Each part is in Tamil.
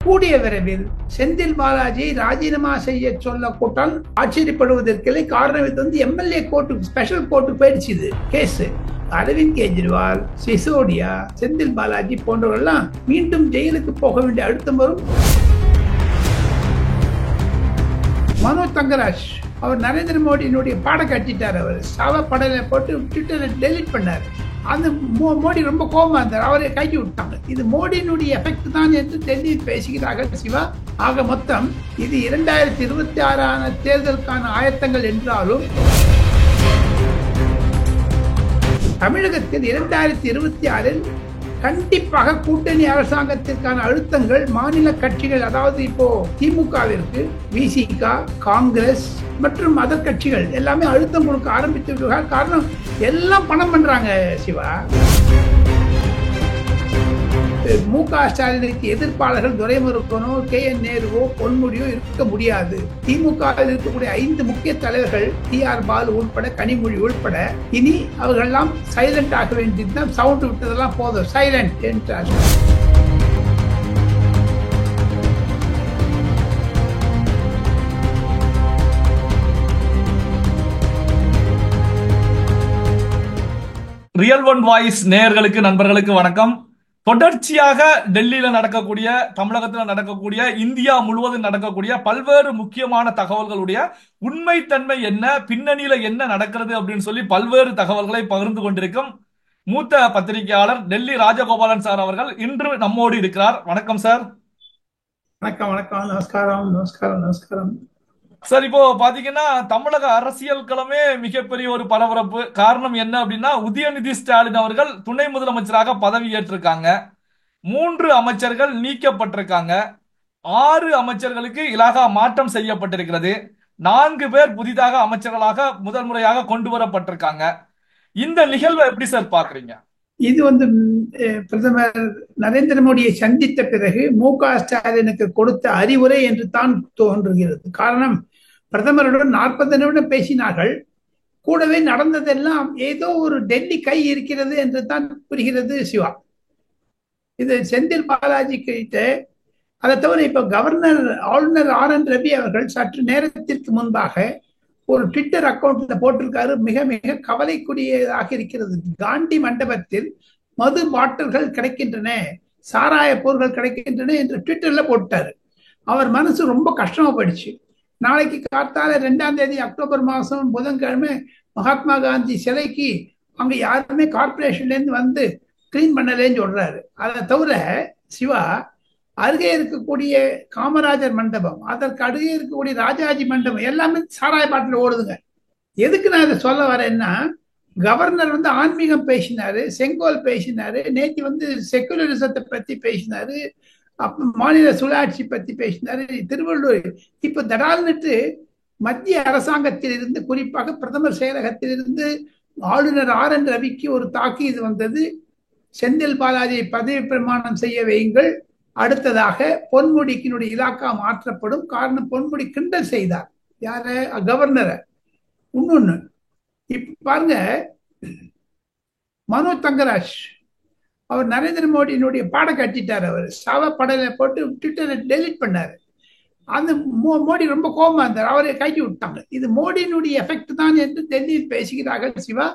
கூடிய விரைவில் செந்தில் பாலாஜியை ராஜினாமா செய்ய சொல்ல கூட்டால் ஆச்சரியப்படுவதற்கில்லை. காரணம் இது எம்எல்ஏ கோர்ட்டு, ஸ்பெஷல் கோர்ட்டு போயிடுச்சு இது கேஸ். அரவிந்த் கெஜ்ரிவால், சிசோடியா, செந்தில் பாலாஜி போன்றவர்கள்லாம் மீண்டும் ஜெயிலுக்கு போக வேண்டிய அழுத்தம் வரும். மனோஜ் தங்கராஜ் அவர் நரேந்திர மோடியினுடைய பாடம் கட்டிட்டார். அவர் சாவ படலை போட்டு ட்விட்டரை டெலிட் பண்ணார். அந்த மோடி ரொம்ப கோபமா இருந்தார், அவரை கைட்டி விட்டாங்க. இது மோடியினுடைய எஃபெக்ட் தான் என்று டெல்லியில் பேசுகிறார்கள் சிவா. ஆக மொத்தம் இது 2026 தேர்தலுக்கான ஆயத்தங்கள் என்றாலும் தமிழகத்தில் 2026 கண்டிப்பாக கூட்டணி அரசாங்கத்திற்கான அழுத்தங்கள் மாநில கட்சிகள், அதாவது இப்போ திமுகவிற்கு விசிக, காங்கிரஸ் மற்றும் அதர் கட்சிகள் எல்லாமே அழுத்தம் கொடுக்க ஆரம்பித்து விடுவார்கள். காரணம் எல்லாம் பணம் பண்றாங்க சிவா. மு.க. ஸ்டாலினுக்கு எதிர்ப்பாளர்கள் துரைமுருகனோ, கே.என். நேருவோ, பொன்முடியோ இருக்க முடியாது. திமுக இருக்கக்கூடிய 5 முக்கிய தலைவர்கள் டி.ஆர். பாலு உட்பட, கனிமொழி உட்பட இனி அவர்கள்லாம் சைலண்ட் ஆக வேண்டியதுதான். சவுண்ட் விட்டதெல்லாம் போதும், சைலண்ட் என்றார். ரியல் ஒன் வாய்ஸ் நேயர்களுக்கு, நண்பர்களுக்கு வணக்கம். தொடர்ச்சியாக டெல்லியில நடக்கக்கூடிய, தமிழகத்தில் நடக்கக்கூடிய, இந்தியா முழுவதும் நடக்கக்கூடிய பல்வேறு முக்கியமான தகவல்களுடைய உண்மைத்தன்மை என்ன, பின்னணியில என்ன நடக்கிறது அப்படின்னு சொல்லி பல்வேறு தகவல்களை பகிர்ந்து கொண்டிருக்கும் மூத்த பத்திரிகையாளர் டெல்லி ராஜகோபாலன் சார் அவர்கள் இன்று நம்மோடு இருக்கிறார். வணக்கம் சார். வணக்கம் வணக்கம், நமஸ்காரம் நமஸ்காரம் நமஸ்காரம் சார். இப்போ பாத்தீங்கன்னா தமிழக அரசியல் களமே மிகப்பெரிய ஒரு பரபரப்பு. காரணம் என்ன அப்படின்னா, உதயநிதி ஸ்டாலின் அவர்கள் துணை முதலமைச்சராக பதவி ஏற்றிருக்காங்க. 3 அமைச்சர்கள் நீக்கப்பட்டிருக்காங்க. 6 அமைச்சர்களுக்கு இலாகா மாற்றம் செய்யப்பட்டிருக்கிறது. 4 பேர் புதிதாக அமைச்சர்களாக முதல் முறையாக கொண்டு வரப்பட்டிருக்காங்க. இந்த நிகழ்வை எப்படி சார் பாக்குறீங்க? இது பிரதமர் நரேந்திர மோடியை சந்தித்த பிறகு மு.க. ஸ்டாலினுக்கு கொடுத்த அறிவுரை என்று தான் தோன்றுகிறது. காரணம், பிரதமருடன் 40 நிமிடம் பேசினார்கள். கூடவே நடந்ததெல்லாம் ஏதோ ஒரு டெல்லி கை இருக்கிறது என்று தான் புரிகிறது சிவா. இது செந்தில் பாலாஜி கிட்ட, அதை தவிர இப்ப ஆளுநர் ஆர்.என். ரவி அவர்கள் சற்று நேரத்திற்கு முன்பாக ஒரு ட்விட்டர் அக்கௌண்ட்ல போட்டிருக்காரு. மிக மிக கவலைக்குரியதாக இருக்கிறது. காந்தி மண்டபத்தில் மது பாட்டில்கள் கிடைக்கின்றன, சாராய பொருட்கள் கிடைக்கின்றன என்று ட்விட்டர்ல போட்டாரு. அவர் மனசு ரொம்ப கஷ்டமா போயிடுச்சு. நாளைக்கு காத்தால 2ஆம் தேதி அக்டோபர் மாசம் புதன்கிழமை மகாத்மா காந்தி சிலைக்கு அங்க யாருமே கார்பரேஷன்ல இருந்து வந்து கிளீன் பண்ணலேன்னு சொல்றாரு. அதை தவிர சிவா, அருகே இருக்கக்கூடிய காமராஜர் மண்டபம், அதற்கு அருகே இருக்கக்கூடிய ராஜாஜி மண்டபம் எல்லாமே சாராய பாட்டில் ஓடுதுங்க. எதுக்கு நான் இதை சொல்ல வரேன்னா, கவர்னர் ஆன்மீகம் பேசினாரு, செங்கோல் பேசினாரு, நேற்று செக்குலரிசத்தை பத்தி பேசினாரு, மாநில சுழாட்சி பத்தி பேசினாரு, திருவள்ளூர். இப்ப தடால்னுட்டு மத்திய அரசாங்கத்தில் இருந்து, குறிப்பாக பிரதமர் செயலகத்திலிருந்து ஆளுநர் ஆர்.என். ரவிக்கு ஒரு தாக்கீது வந்தது. செந்தில் பாலாஜியை பதவி பிரமாணம் செய்ய வையுங்கள், அடுத்ததாக பொன்முடிக்கினுடைய இலாக்கா மாற்றப்படும். காரணம், பொன்முடி கிண்டல் செய்தார் யார, கவர்னரை. இன்னொன்னு இப்ப பாருங்க, மனோஜ் தங்கராஜ் அவர் நரேந்திர மோடியினுடைய பாடம் கட்டிட்டார். அவர் சாவ படலை போட்டு ட்விட்டரை டெலிட் பண்ணாரு. அந்த மோடி ரொம்ப கோபமா இருந்தார், அவரை கைட்டி விட்டாங்க. இது மோடியினுடைய எஃபெக்ட் தான் என்று டெல்லியில் பேசுகிறார்கள் சிவா.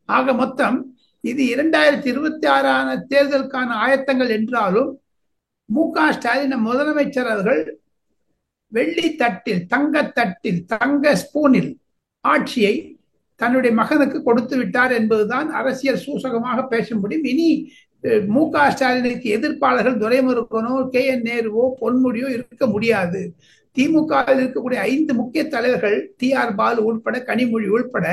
ஆக மொத்தம் இது 2026 தேர்தலுக்கான ஆயத்தங்கள் என்றாலும் மு.க. ஸ்டாலின் முதலமைச்சர் அவர்கள் வெள்ளி தட்டில், தங்க ஸ்பூனில் ஆட்சியை தன்னுடைய மகனுக்கு கொடுத்து விட்டார் என்பதுதான் அரசியல் சூசகமாக பேச முடியும். இனி மு.க. ஸ்டாலினுக்கு எதிர்ப்பாளர்கள் துரைமுருகனோ, கே.என். நேருவோ, பொன்முடியோ இருக்க முடியாது. திமுக இருக்கக்கூடிய 5 முக்கிய தலைவர்கள் டி.ஆர். பாலு உட்பட, கனிமொழி உட்பட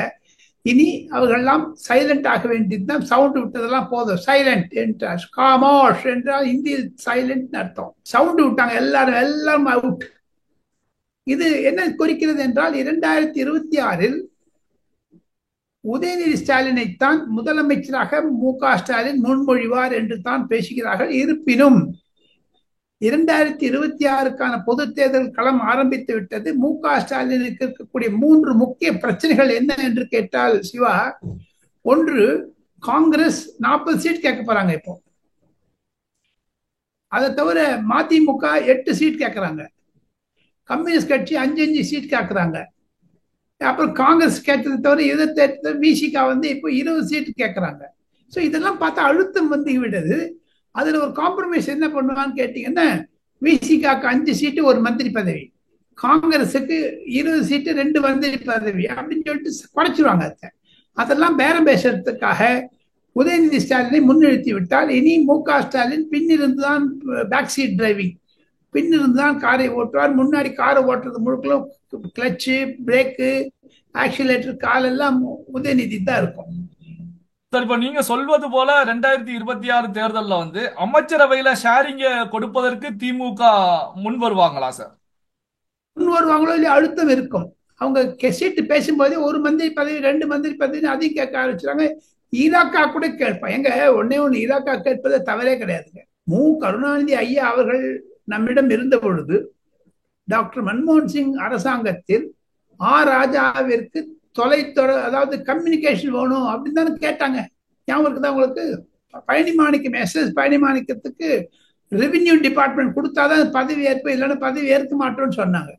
இனி அவர்கள்லாம் சைலண்ட் ஆக வேண்டியதுதான். சவுண்ட் விட்டதெல்லாம் போதும், சைலண்ட் என்றார். காமோஷ் என்றால் இந்தியில் சைலண்ட் அர்த்தம். சவுண்ட் விட்டாங்க, எல்லாரும் அவுட். இது என்ன குறிக்கிறது என்றால், 2026 உதயநிதி ஸ்டாலினைத்தான் முதலமைச்சராக மு.க. ஸ்டாலின் முன்மொழிவார் என்று தான் பேசுகிறார்கள். இருப்பினும் 2026க்கான பொது தேர்தல் களம் ஆரம்பித்து விட்டது. மு.க. ஸ்டாலினுக்கு இருக்கக்கூடிய 3 முக்கிய பிரச்சனைகள் என்ன என்று கேட்டால் சிவா, ஒன்று, காங்கிரஸ் 40 சீட் கேட்க போறாங்க. இப்போ அதை தவிர மதிமுக 8 சீட் கேட்கறாங்க, கம்யூனிஸ்ட் கட்சி 5 சீட் கேட்கறாங்க. அப்புறம் காங்கிரஸ் கேட்டதை தவிர எதிர்த்து விசிகா இப்போ 20 சீட் கேட்கறாங்க. ஸோ இதெல்லாம் பார்த்தா அழுத்தம் விடுது. அதுல ஒரு காம்ப்ரமைஸ் என்ன பண்ணுவான்னு கேட்டீங்கன்னா, விசிகாக்கு 5 சீட்டு 1 மந்திரி பதவி, காங்கிரஸுக்கு 20 சீட்டு 2 மந்திரி பதவி அப்படின்னு சொல்லிட்டு குறைச்சிருவாங்க. அதெல்லாம் பேரம் பேசுறதுக்காக உதயநிதி ஸ்டாலினை முன்னிறுத்தி விட்டால் இனி மு.க. ஸ்டாலின் பின்னிருந்து தான் பேக் சீட் டிரைவிங், பின்னிருந்து தான் காரை ஓட்டுவார். முன்னாடி காரை ஓட்டுறது முழுக்க கிளச்சு, பிரேக்கு, ஆக்சிலேட்டர், காலெல்லாம் உதயநிதி தான் இருக்கும். சார், இப்ப நீங்க சொல்வது போல 2026 தேர்தலில் அமைச்சரவையில ஷேரிங்க கொடுப்பதற்கு திமுக முன் வருவாங்களா சார்? முன் வருவாங்களோ இல்லையா அழுத்தம் இருக்கும். அவங்க சீட்டு பேசும்போதே 1 மந்திரி பதவி 2 மந்திரி பதவி அதையும் கேட்க ஆரம்பிச்சுறாங்க. ஈராக்கா கூட கேட்பான். எங்க ஒன்னே ஒன்று ஈராக்கா கேட்பது தவறே கிடையாதுங்க. மு. கருணாநிதி ஐயா அவர்கள் நம்மிடம் இருந்த பொழுது டாக்டர் மன்மோகன் சிங் அரசாங்கத்தில் ராஜாவிற்கு அதாவது கம்யூனிகேஷன் வேணும் அப்படின்னு தானே கேட்டாங்க. ஞாபகம் இருக்குதா உங்களுக்கு? பழனிமாணிக்கம், எஸ்.எஸ். பழனிமாணிக்கத்துக்கு ரெவென்யூ டிபார்ட்மெண்ட் கொடுத்தாதான் பதவி ஏற்பு, இல்லைன்னா பதவி ஏற்க மாட்டோம்னு சொன்னாங்க.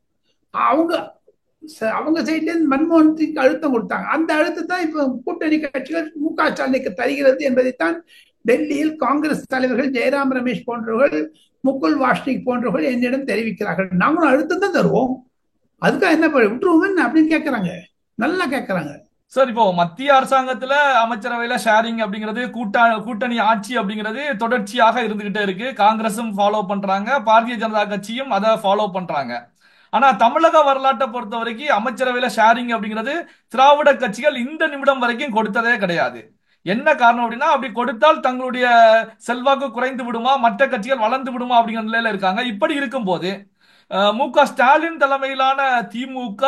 அவங்க சைட்ல இருந்து மன்மோகன் சிங் அழுத்தம் கொடுத்தாங்க. அந்த அழுத்தத்தை இப்ப கூட்டணி கட்சிகள் மு.க. ஸ்டாலினுக்கு தருகிறது என்பதைத்தான் டெல்லியில் காங்கிரஸ் தலைவர்கள் ஜெயராம் ரமேஷ் போன்றவர்கள், முகுல் வாஸ்னிக் போன்றவர்கள் என்னிடம் தெரிவிக்கிறார்கள். நாங்களும் அழுத்தம் தான் தருவோம், அதுக்காக என்ன விட்டுருவோம் அப்படின்னு கேட்கறாங்க. நல்லா கேட்கறாங்க சார். இப்போ மத்திய அரசாங்கத்துல அமைச்சரவையில ஷேரிங் அப்படிங்கிறது கூட்டணி ஆட்சி அப்படிங்கிறது தொடர்ச்சியாக இருந்துகிட்டே இருக்கு. காங்கிரஸும் ஃபாலோ பண்றாங்க, பாரதிய ஜனதா கட்சியும் அதை ஃபாலோ பண்றாங்க. ஆனா தமிழக வரலாற்றை பொறுத்த வரைக்கும் அமைச்சரவையில ஷேரிங் அப்படிங்கிறது திராவிட கட்சிகள் இந்த நிமிடம் வரைக்கும் கொடுத்ததே கிடையாது. என்ன காரணம் அப்படின்னா, அப்படி கொடுத்தால் தங்களுடைய செல்வாக்கு குறைந்து விடுமா, மற்ற கட்சிகள் வளர்ந்து விடுமா அப்படிங்கிற நிலையில இருக்காங்க. இப்படி இருக்கும்போது மு.க. ஸ்டாலின் தலைமையிலான திமுக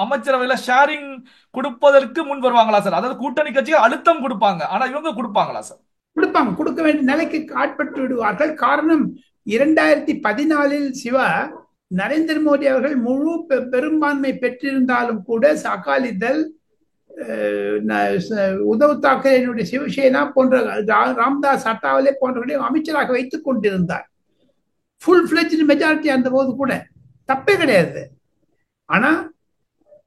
அமைச்சரவையில ஷேரிங் கொடுப்பதற்கு முன் வருவாங்களா சார்? அதாவது கூட்டணி கட்சிகள் அழுத்தம் கொடுப்பாங்க, ஆனா இவங்க கொடுப்பாங்களா சார்? கொடுப்பாங்க, கொடுக்க வேண்டிய நிலைக்கு ஆட்பட்டு விடுவார்கள். காரணம் 2014 சிவா நரேந்திர மோடி அவர்கள் முழு பெரும்பான்மை பெற்றிருந்தாலும் கூட அகாலிதள், உத்தவ் தாக்கரேனுடைய சிவசேனா போன்ற ராம்தாஸ் அட்டாவலே போன்றவர்களையும் அமைச்சராக வைத்துக் கொண்டிருந்தார். ஃபுல் ஃபிளெஜ்டு மெஜாரிட்டி அந்த போது கூட தப்பே கிடையாது. ஆனா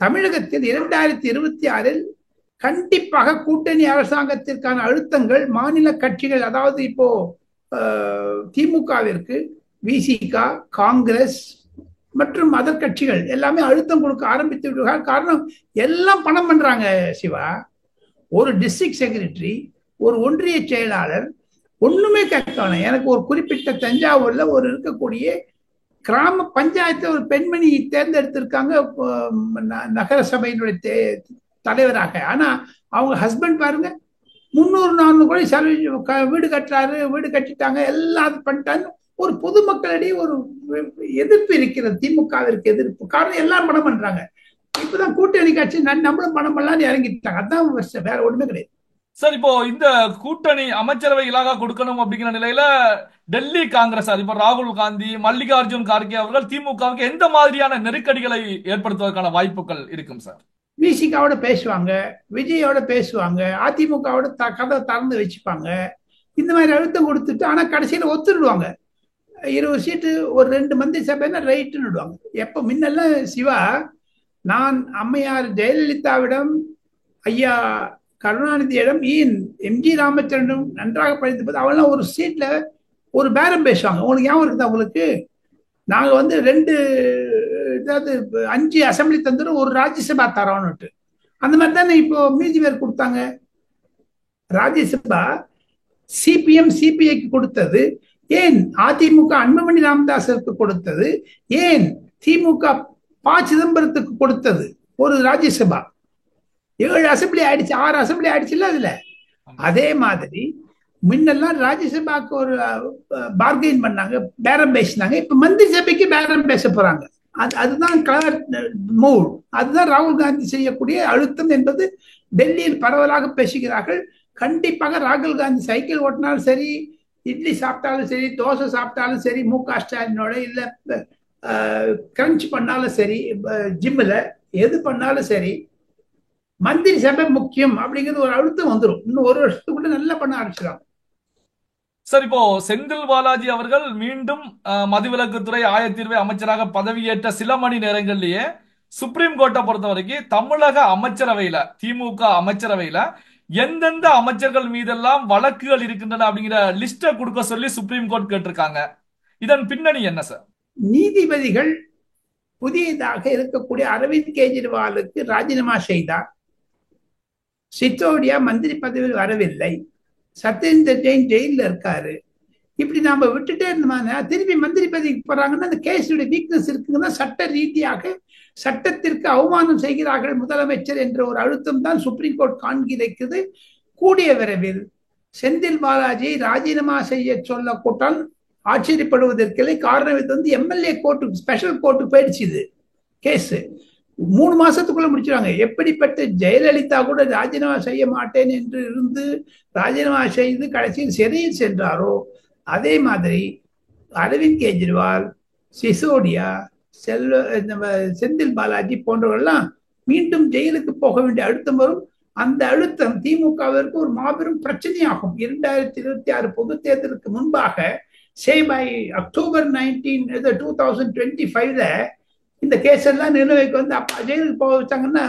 தமிழகத்தில் 2026 கண்டிப்பாக கூட்டணி அரசாங்கத்திற்கான அழுத்தங்கள் மாநில கட்சிகள், அதாவது இப்போ திமுகவிற்கு விசிகா, காங்கிரஸ் மற்றும் அதர் கட்சிகள் எல்லாமே அழுத்தம் கொடுக்க ஆரம்பித்து விடுவார்கள். காரணம் எல்லாம் பணம் பண்றாங்க சிவா. ஒரு டிஸ்ட்ரிக்ட் செக்ரட்டரி, ஒரு ஒன்றிய செயலாளர் ஒண்ணுமே கேட்கணும். எனக்கு ஒரு குறிப்பிட்ட தஞ்சாவூர்ல ஒரு இருக்கக்கூடிய கிராம பஞ்சாயத்து ஒரு பெண்மணி தேர்ந்தெடுத்திருக்காங்க நகர சபையினுடைய தலைவராக. ஆனா அவங்க ஹஸ்பண்ட் பாருங்க 300-400 கோடி செலவு வீடு கட்டுறாரு, வீடு கட்டிட்டாங்க, எல்லாம் பண்ணிட்டாங்க. ஒரு பொதுமக்களிடையே ஒரு எதிர்ப்பு இருக்கிறது, திமுகவிற்கு எதிர்ப்பு. காரணம் எல்லாம் பணம் பண்றாங்க. இப்பதான் கூட்டணி கட்சி நம்மளும் பணம் பண்ணலாம்னு இறங்கிட்டாங்க. அதான் வேற ஒண்ணுமே கிடையாது சார். இப்போ இந்த கூட்டணி அமைச்சரவை இலாகா கொடுக்கணும் அப்படிங்கிற நிலையில டெல்லி காங்கிரஸ் அதிபர் ராகுல் காந்தி, மல்லிகார்ஜுன் கார்கே அவர்கள் திமுகவுக்கு எந்த மாதிரியான நெருக்கடிகளை ஏற்படுத்துவதற்கான வாய்ப்புகள் இருக்கும் சார்? விசிகாவோட பேசுவாங்க, விஜயோட பேசுவாங்க, அதிமுகவோட கதை திறந்து வச்சுப்பாங்க. இந்த மாதிரி அழுத்தம் கொடுத்துட்டு ஆனா கடைசியில ஒத்துடுவாங்க. 20 சீட்டு ஒரு 2 மந்திரி சபைன்னா ரைட்டுன்னு விடுவாங்க. எப்ப முன்னெல்லாம் சிவா, நான் அம்மையார் ஜெயலலிதாவிடம், ஐயா கருணாநிதியிடம், எம்.ஜி. ராமச்சந்திரனும் நன்றாக படித்த போது அவெல்லாம் ஒரு சீட்ல ஒரு பேரம் பேசுவாங்க. உங்களுக்கு ஞாபகம் இருக்குதா? உங்களுக்கு நாங்க 5 அசம்பிளி தந்துடும், ஒரு ராஜ்யசபா தரோன்னுட்டு. அந்த மாதிரி தானே இப்போ மீதி பேர் கொடுத்தாங்க. ராஜ்யசபா சிபிஎம் சிபிஐக்கு கொடுத்தது, ஏன் அதிமுக அன்புமணி ராமதாஸுக்கு கொடுத்தது, ஏன் திமுக ப. சிதம்பரத்துக்கு கொடுத்தது ஒரு ராஜ்யசபா. 7 அசம்பிளி ஆயிடுச்சு, 6 அசம்பிளி ஆயிடுச்சு இல்ல அதுல. அதே மாதிரி முன்னெல்லாம் ராஜ்யசபாக்கு ஒரு பார்கெயின் பண்ணாங்க, பேரம் பேசினாங்க. இப்ப மந்திரி சபைக்கு பேரம் பேச போறாங்க. அதுதான் மூவ். அதுதான் ராகுல் காந்தி செய்யக்கூடிய அழுத்தம் என்பது டெல்லியில் பரவலாக பேசுகிறார்கள். கண்டிப்பாக ராகுல் காந்தி சைக்கிள் ஓட்டினாலும் சரி, இட்லி சாப்பிட்டாலும் சரி, தோசை சாப்பிட்டாலும் சரி, மு.க. ஸ்டாலினோட இல்ல கிரன்ச் பண்ணாலும் சரி, ஜிம்ல எது பண்ணாலும் சரி, மந்திரி சபை முக்கியம் அப்படிங்கிறது ஒரு அழுத்தம் வந்துடும். இன்னும் 1 வருஷத்துக்குள்ள நல்லா பண்ண ஆரம்பிச்சிடும். சார், இப்போ செந்தில் பாலாஜி அவர்கள் மீண்டும் மதுவிலக்குத்துறை ஆயத்தீர்வை அமைச்சராக பதவியேற்ற சில மணி நேரங்களிலேயே சுப்ரீம் கோர்ட்டை பொறுத்த வரைக்கும் தமிழக அமைச்சரவையில, திமுக அமைச்சரவையில எந்தெந்த அமைச்சர்கள் மீதெல்லாம் வழக்குகள் இருக்கின்றன அப்படிங்கிற லிஸ்ட கொடுக்க சொல்லி சுப்ரீம் கோர்ட் கேட்டிருக்காங்க. இதன் பின்னணி என்ன சார்? நீதிபதிகள் புதியதாக இருக்கக்கூடிய அரவிந்த் கெஜ்ரிவாலுக்கு ராஜினாமா செய்தார். சித்தோடியா மந்திரி பதவியில் வரவில்லை. சத்யேந்தர் ஜெயின் ஜெயில இருக்காரு. இப்படி நாம விட்டுட்டே இருந்தோம்னா திருப்பி மந்திரி பதவிக்கு போறாங்கன்னா அந்த கேஸுடைய வீக்னஸ் இருக்குங்கன்னா சட்ட ரீதியாக சட்டத்திற்கு அவமானம் செய்கிறார்கள் முதலமைச்சர் என்ற ஒரு அழுத்தம் தான் சுப்ரீம் கோர்ட் காண்கிறது. கூடிய விரைவில் செந்தில் பாலாஜியை ராஜினாமா செய்ய சொல்ல கூட்டால் ஆச்சரியப்படுவதற்கில்லை. காரணம் இது வந்து எம்எல்ஏ கோர்ட்டுக்கு, ஸ்பெஷல் கோர்ட்டுக்கு போயிடுச்சு. இது கேஸ் 3 மாசத்துக்குள்ள முடிச்சிருவாங்க. எப்படிப்பட்ட ஜெயலலிதா கூட ராஜினாமா செய்ய மாட்டேன் என்று இருந்து ராஜினாமா செய்து கடைசியில் சிறையில் சென்றாரோ அதே மாதிரி அரவிந்த் கெஜ்ரிவால், சிசோடியா, செந்தில் பாலாஜி போன்றவர்கள்லாம் மீண்டும் ஜெயிலுக்கு போக வேண்டிய அழுத்தம் வரும். அந்த அழுத்தம் திமுகவிற்கு ஒரு மாபெரும் பிரச்சனையாகும். 2026 பொது தேர்தலுக்கு முன்பாக பை அக்டோபர் 19 2025 இந்த கேஸ் எல்லாம் நிலுவைக்கு வந்து அப்ப ஜெயிலுக்கு போக வச்சாங்கன்னா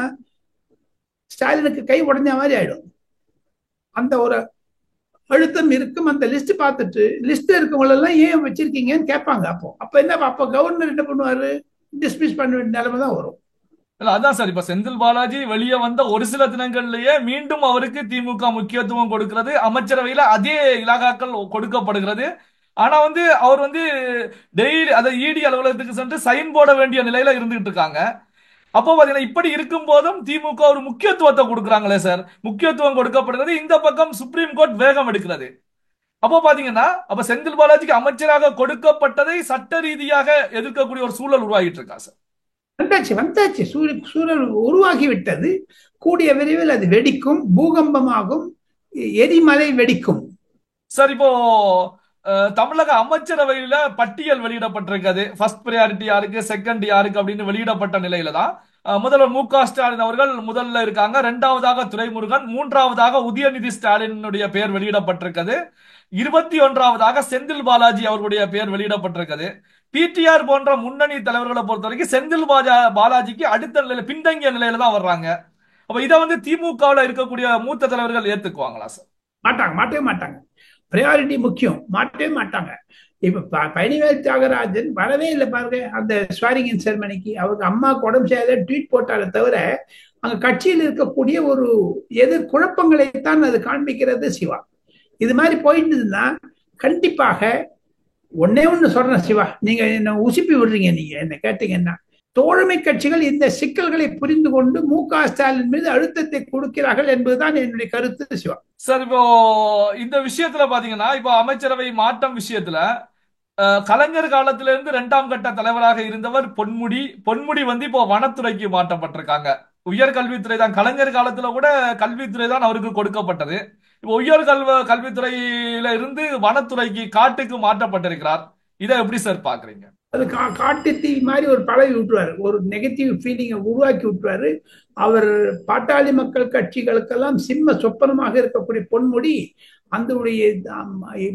ஸ்டாலினுக்கு கை உடஞ்ச மாதிரி ஆயிடும். அந்த ஒரு அழுத்தம் இருக்கும். அந்த லிஸ்ட் பார்த்துட்டு லிஸ்ட் இருக்கவங்களெல்லாம் ஏன் வச்சிருக்கீங்கன்னு கேட்பாங்க. அப்போ என்ன, அப்போ கவர்னர் என்ன பண்ணுவாரு? டிஸ்மிஸ் பண்ண வேண்டிய நிலைமை தான் வரும். அதான் சார், இப்ப செந்தில் பாலாஜி வெளியே வந்த ஒரு சில தினங்கள்லயே மீண்டும் அவருக்கு திமுக முக்கியத்துவம் கொடுக்கிறது, அமைச்சரவையில அதே இலாகாக்கள் கொடுக்கப்படுகிறது. ஆனா அவர் டெய்லி அதை இடி அலுவலகத்துக்கு சென்று சைன் போட வேண்டிய நிலையில இருந்துகிட்டு இருக்காங்க. அப்போ பாத்தீங்கன்னா இப்படி இருக்கும் போதும் திமுக ஒரு முக்கியத்துவத்தை கொடுக்குறாங்களே சார், முக்கியத்துவம் கொடுக்கப்படுகிறது. இந்த பக்கம் சுப்ரீம் கோர்ட் வேகம் எடுக்கிறது. அப்போ பாத்தீங்கன்னா அப்ப செந்தில் பாலாஜிக்கு அமைச்சராக கொடுக்கப்பட்டதை சட்ட ரீதியாக எதிர்க்கக்கூடிய ஒரு சூழல் உருவாகிட்டு இருக்கா சார்? வந்தாச்சு சூழல் உருவாகி விட்டது. கூடிய விரைவில் அது வெடிக்கும், பூகம்பமாகும், எரிமலை வெடிக்கும். சார், இப்போ தமிழக அமைச்சரவையில பட்டியல் வெளியிடப்பட்டிருக்கிறது. ஃபர்ஸ்ட் பிரியாரிட்டி யாருக்கு, செகண்ட் யாருக்கு அப்படின்னு வெளியிடப்பட்ட நிலையில தான் முதல்வர் மு க ஸ்டாலின் அவர்கள் முதல்ல இருக்காங்க. இரண்டாவதாக துரைமுருகன், மூன்றாவதாக உதயநிதி ஸ்டாலினுடைய பெயர் வெளியிடப்பட்டிருக்கிறது. 21வதாக செந்தில் பாலாஜி அவர்களுடைய பெயர் வெளியிடப்பட்டிருக்கிறது. பிடிஆர் போன்ற முன்னணி தலைவர்களை பொறுத்த வரைக்கும் செந்தில் பாலாஜிக்கு அடுத்த நிலையில, பின்தங்கிய நிலையில தான் வர்றாங்க. அப்ப இதை திமுகவில் இருக்கக்கூடிய மூத்த தலைவர்கள் ஏத்துக்குவாங்களா சார்? மாட்டவே மாட்டாங்க. பிரையாரிட்டி முக்கியம், மாட்டவே மாட்டாங்க. இப்ப பழனிவேல் தியாகராஜன் வரவே இல்லை பாருங்க அந்த ஸ்வாரிங் செரமனிக்கு. அவருக்கு அம்மா உடம்பு செய்யாத ட்வீட் போட்டாலே தவிர அங்க கட்சியில் இருக்கக்கூடிய ஒரு எதிர் குழப்பங்களைத்தான் அது காண்பிக்கிறது. சிவா இது மாதிரி போயிட்டுன்னா கண்டிப்பாக ஒன்னே ஒண்ணு சொல்றேன் சிவா, நீங்க என்ன உசுப்பி விடுறீங்க. நீங்க என்ன கேட்டீங்கன்னா தோழமை கட்சிகள் இந்த சிக்கல்களை புரிந்து கொண்டு மு க ஸ்டாலின் மீது அழுத்தத்தை கொடுக்கிறார்கள் என்பதுதான் என்னுடைய கருத்து. சிவா சார், இப்போ இந்த விஷயத்துல பாத்தீங்கன்னா இப்போ அமைச்சரவை மாற்றம் விஷயத்துல கலைஞர் காலத்திலிருந்து 2ஆம் கட்ட தலைவராக இருந்தவர் பொன்முடி இப்போ வனத்துறைக்கு மாற்றப்பட்டிருக்காங்க. உயர்கல்வித்துறை தான் கலைஞர் காலத்துல கூட கல்வித்துறை தான் அவருக்கு கொடுக்கப்பட்டது. இப்போ கல்வித்துறையில இருந்து வனத்துறைக்கு, காட்டுக்கு மாற்றப்பட்டிருக்கிறார். இதை எப்படி சார் பாக்குறீங்க? அது காட்டு தீ மாதிரி ஒரு பழகி விட்டுருவாரு, ஒரு நெகட்டிவ் ஃபீலிங்கை உருவாக்கி விட்டுருவாரு. அவர் பாட்டாளி மக்கள் கட்சிகளுக்கெல்லாம் சிம்ம சொப்பனமாக இருக்கக்கூடிய பொன்முடி அந்த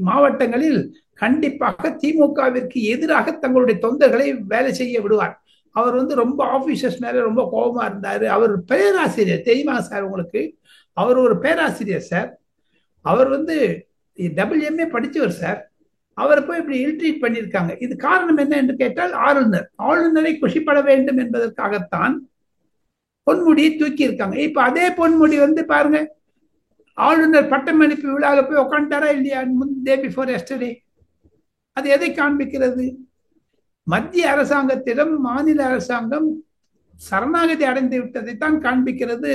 மாவட்டங்களில் கண்டிப்பாக திமுகவிற்கு எதிராக தங்களுடைய தொண்டர்களை வேலை செய்ய விடுவார். அவர் ரொம்ப ஆபீசர்ஸ் மேல ரொம்ப கோபமா இருந்தாரு. அவர் பேராசிரியர் தெரியுமா சார் உங்களுக்கு? அவர் ஒரு பேராசிரியர் சார். அவர் WMA படிச்சவர் சார். அவரை போய் இப்படி இல்ட்ரீட் பண்ணியிருக்காங்க. இது காரணம் என்ன என்று கேட்டால் ஆளுநரை குஷிப்பட வேண்டும் என்பதற்காகத்தான் பொன்முடியை தூக்கி இருக்காங்க. இப்ப அதே பொன்முடி பாருங்க, ஆளுநர் பட்டமளிப்பு விழாவில் போய் உட்காந்துட்டாரா இல்லையா? Day before yesterday. அது எதை காண்பிக்கிறது? மத்திய அரசாங்கத்திடம் மாநில அரசாங்கம் சரணாகதி அடைந்து விட்டதைத்தான் காண்பிக்கிறது.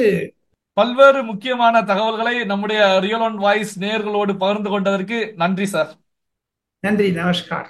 பல்வேறு முக்கியமான தகவல்களை நம்முடைய ரியல் ஒன் வாய்ஸ் நேயர்களோடு பகிர்ந்து கொண்டதற்கு நன்றி சார். நன்றி, நமஸ்கார்.